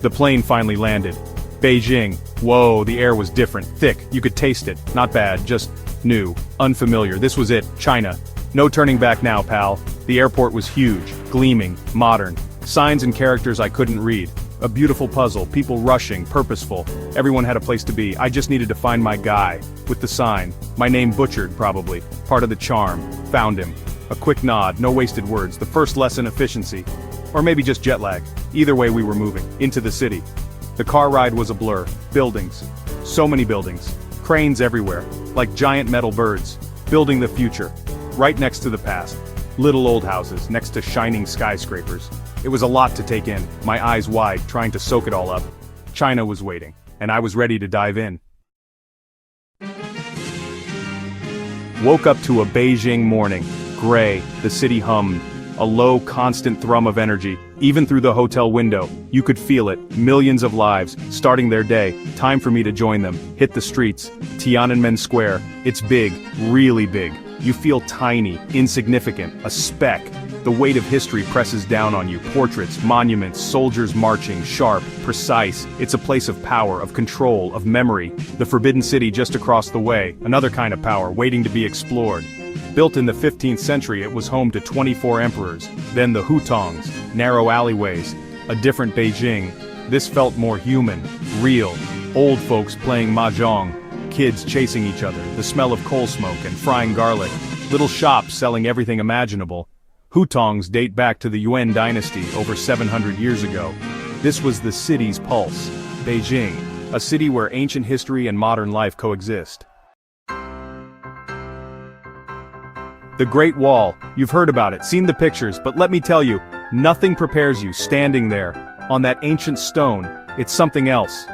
The plane finally landed. Beijing. Whoa, the air was different, thick, you could taste it. Not bad, just new, unfamiliar. This was it, China. No turning back now, pal. The airport was huge, gleaming, modern. Signs and characters I couldn't read. A beautiful puzzle, people rushing, purposeful. Everyone had a place to be. I just needed to find my guy. With the sign. My name butchered, probably. Part of the charm. Found him. A quick nod, no wasted words. The first lesson, efficiency. Or maybe just jet lag. Either way we were moving. Into the city. The car ride was a blur. Buildings. So many buildings. Cranes everywhere. Like giant metal birds. Building the future. Right next to the past. Little old houses, next to shining skyscrapers. It was a lot to take in, my eyes wide, trying to soak it all up. China was waiting, and I was ready to dive in. Woke up to a Beijing morning. Gray, the city hummed. A low, constant thrum of energy. Even through the hotel window, you could feel it. Millions of lives, starting their day. Time for me to join them. Hit the streets. Tiananmen Square. It's big, really big. You feel tiny, insignificant, a speck. The weight of history presses down on you. Portraits, monuments, soldiers marching, sharp, precise. It's a place of power, of control, of memory. The Forbidden City just across the way, another kind of power, waiting to be explored. Built in the 15th century, it was home to 24 emperors. Then the Hutongs, narrow alleyways. A different Beijing. This felt more human, real. Old folks playing mahjong. Kids chasing each other, the smell of coal smoke and frying garlic. Little shops selling everything imaginable. Hutongs date back to the Yuan Dynasty over 700 years ago. This was the city's pulse. Beijing, a city where ancient history and modern life coexist. The Great Wall, you've heard about it, seen the pictures, but let me tell you, nothing prepares you standing there, on that ancient stone. It's something else.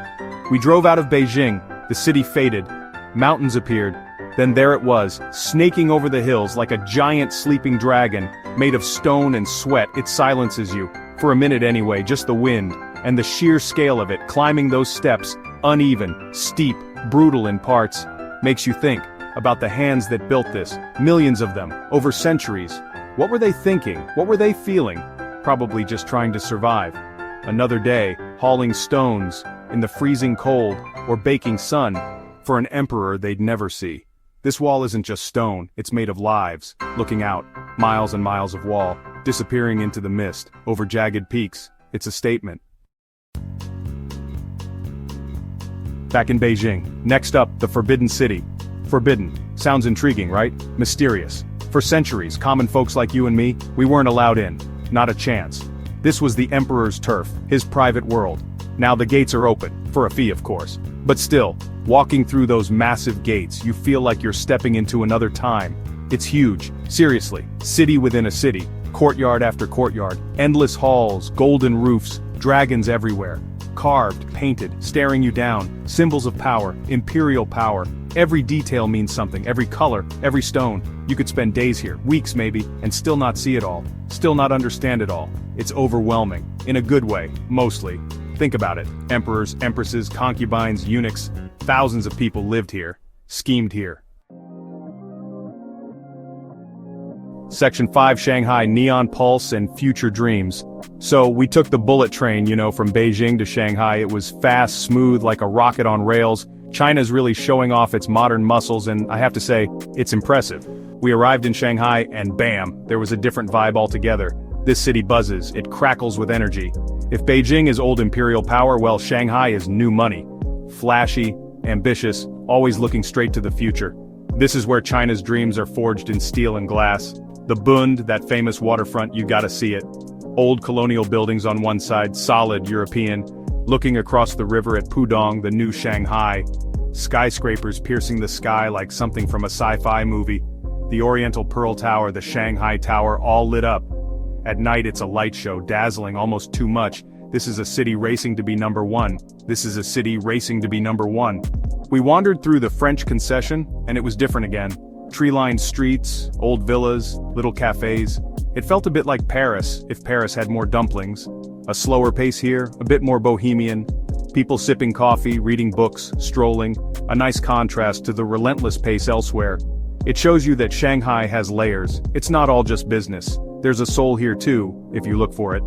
We drove out of Beijing, the city faded, mountains appeared, then there it was, snaking over the hills like a giant sleeping dragon, made of stone and sweat. It silences you, for a minute anyway, just the wind, and the sheer scale of it, climbing those steps, uneven, steep, brutal in parts, makes you think about the hands that built this, millions of them, over centuries. What were they thinking? What were they feeling? Probably just trying to survive. Another day, hauling stones, in the freezing cold, or baking sun, for an emperor they'd never see. This wall isn't just stone, it's made of lives, looking out, miles and miles of wall, disappearing into the mist, over jagged peaks. It's a statement. Back in Beijing. Next up, the Forbidden City. Forbidden. Sounds intriguing, right? Mysterious. For centuries, common folks like you and me, we weren't allowed in. Not a chance. This was the emperor's turf, his private world. Now the gates are open, for a fee of course. But still, walking through those massive gates, you feel like you're stepping into another time. It's huge, seriously, city within a city, courtyard after courtyard, endless halls, golden roofs, dragons everywhere. Carved, painted, staring you down, symbols of power, imperial power. Every detail means something, every color, every stone. You could spend days here, weeks maybe, and still not see it all, still not understand it all. It's overwhelming, in a good way, mostly. Think about it, emperors, empresses, concubines, eunuchs, thousands of people lived here, schemed here. Section 5 Shanghai Neon Pulse and Future Dreams. So we took the bullet train, from Beijing to Shanghai. It was fast, smooth, like a rocket on rails. China's really showing off its modern muscles, and I have to say, it's impressive. We arrived in Shanghai and bam, there was a different vibe altogether. This city buzzes, it crackles with energy. If Beijing is old imperial power, well, Shanghai is new money. Flashy, ambitious, always looking straight to the future. This is where China's dreams are forged in steel and glass. The Bund, that famous waterfront, you gotta see it. Old colonial buildings on one side, solid European. Looking across the river at Pudong, the new Shanghai. Skyscrapers piercing the sky like something from a sci-fi movie. The Oriental Pearl Tower, the Shanghai Tower, all lit up. At night it's a light show, dazzling, almost too much. This is a city racing to be number one. This is a city racing to be number one. We wandered through the French concession, and it was different again. Tree-lined streets, old villas, little cafes. It felt a bit like Paris, if Paris had more dumplings. A slower pace here, a bit more bohemian. People sipping coffee, reading books, strolling. A nice contrast to the relentless pace elsewhere. It shows you that Shanghai has layers. It's not all just business. There's a soul here too, if you look for it.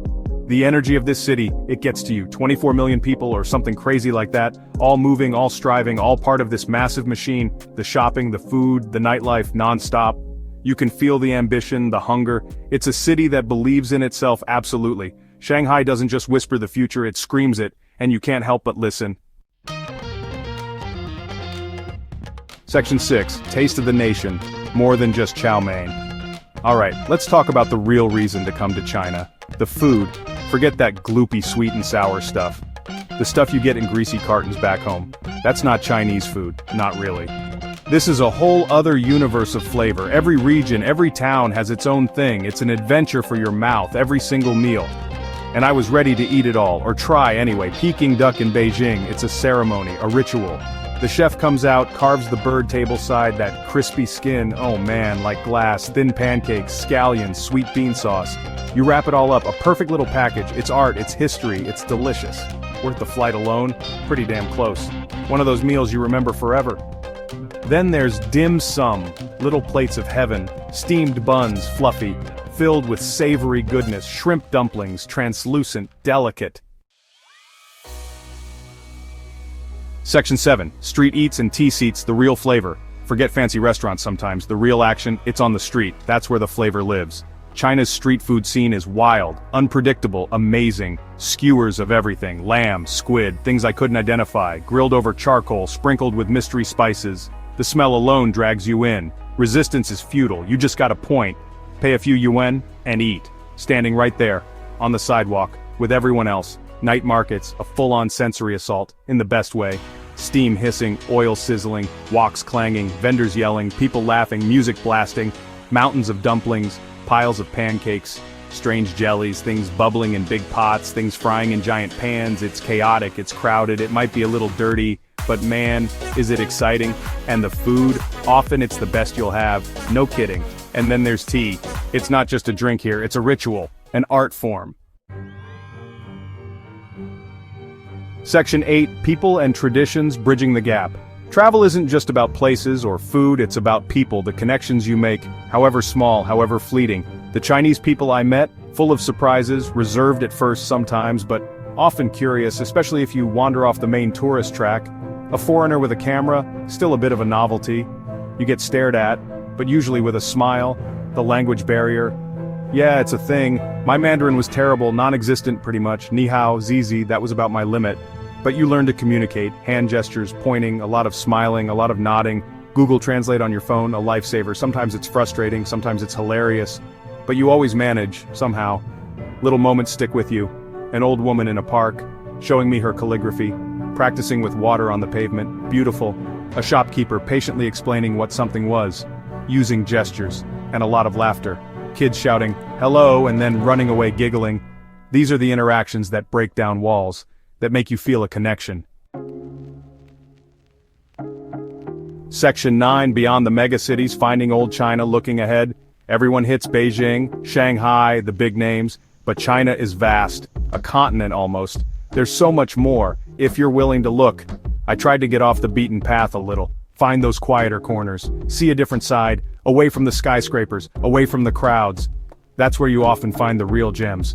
The energy of this city, it gets to you. 24 million people or something crazy like that, all moving, all striving, all part of this massive machine, the shopping, the food, the nightlife, non-stop. You can feel the ambition, the hunger. It's a city that believes in itself absolutely. Shanghai doesn't just whisper the future, it screams it, and you can't help but listen. Section 6, Taste of the Nation, more than just chow mein. Alright, let's talk about the real reason to come to China. The food. Forget that gloopy sweet and sour stuff. The stuff you get in greasy cartons back home. That's not Chinese food, not really. This is a whole other universe of flavor. Every region, every town has its own thing. It's an adventure for your mouth, every single meal. And I was ready to eat it all, or try anyway. Peking duck in Beijing, it's a ceremony, a ritual. The chef comes out, carves the bird tableside, that crispy skin, oh man, like glass, thin pancakes, scallions, sweet bean sauce. You wrap it all up, a perfect little package. It's art, it's history, it's delicious. Worth the flight alone? Pretty damn close. One of those meals you remember forever. Then there's dim sum, little plates of heaven, steamed buns, fluffy, filled with savory goodness, shrimp dumplings, translucent, delicate. Section 7, Street Eats and Tea Seats, the real flavor. Forget fancy restaurants sometimes, the real action, it's on the street, that's where the flavor lives. China's street food scene is wild, unpredictable, amazing. Skewers of everything, lamb, squid, things I couldn't identify, grilled over charcoal, sprinkled with mystery spices. The smell alone drags you in. Resistance is futile, you just gotta point, pay a few yuan, and eat. Standing right there, on the sidewalk, with everyone else. Night markets, a full-on sensory assault, in the best way. Steam hissing, oil sizzling, woks clanging, vendors yelling, people laughing, music blasting, mountains of dumplings, piles of pancakes, strange jellies, things bubbling in big pots, things frying in giant pans. It's chaotic, it's crowded, it might be a little dirty, but man, is it exciting. And the food, often it's the best you'll have, no kidding. And then there's tea. It's not just a drink here, it's a ritual, an art form. Section 8, People and Traditions Bridging the Gap. Travel isn't just about places or food, it's about people, the connections you make, however small, however fleeting. The Chinese people I met, full of surprises, reserved at first sometimes, but often curious, especially if you wander off the main tourist track. A foreigner with a camera, still a bit of a novelty. You get stared at, but usually with a smile. The language barrier. Yeah, it's a thing. My Mandarin was terrible, non-existent pretty much. Ni hao, zizi, that was about my limit. But you learn to communicate, hand gestures, pointing, a lot of smiling, a lot of nodding. Google Translate on your phone, a lifesaver. Sometimes it's frustrating, sometimes it's hilarious. But you always manage, somehow. Little moments stick with you. An old woman in a park, showing me her calligraphy, practicing with water on the pavement, beautiful. A shopkeeper patiently explaining what something was, using gestures, and a lot of laughter. Kids shouting, hello, and then running away giggling. These are the interactions that break down walls, that make you feel a connection. Section 9, Beyond the Megacities, Finding Old China, Looking Ahead. Everyone hits Beijing, Shanghai, the big names, but China is vast, a continent almost. There's so much more, if you're willing to look. I tried to get off the beaten path a little, find those quieter corners, see a different side, away from the skyscrapers, away from the crowds. That's where you often find the real gems.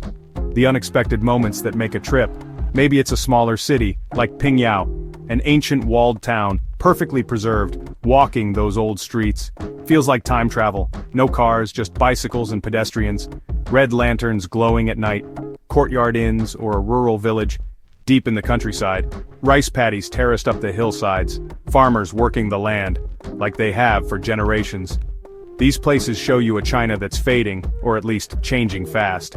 The unexpected moments that make a trip. Maybe it's a smaller city, like Pingyao, an ancient walled town, perfectly preserved, walking those old streets. Feels like time travel, no cars, just bicycles and pedestrians, red lanterns glowing at night, courtyard inns or a rural village, deep in the countryside, rice paddies terraced up the hillsides, farmers working the land, like they have for generations. These places show you a China that's fading, or at least changing fast.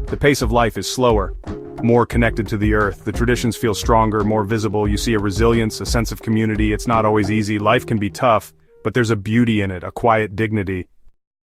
The pace of life is slower, more connected to the earth, the traditions feel stronger, more visible, you see a resilience, a sense of community. It's not always easy, life can be tough, but there's a beauty in it, a quiet dignity.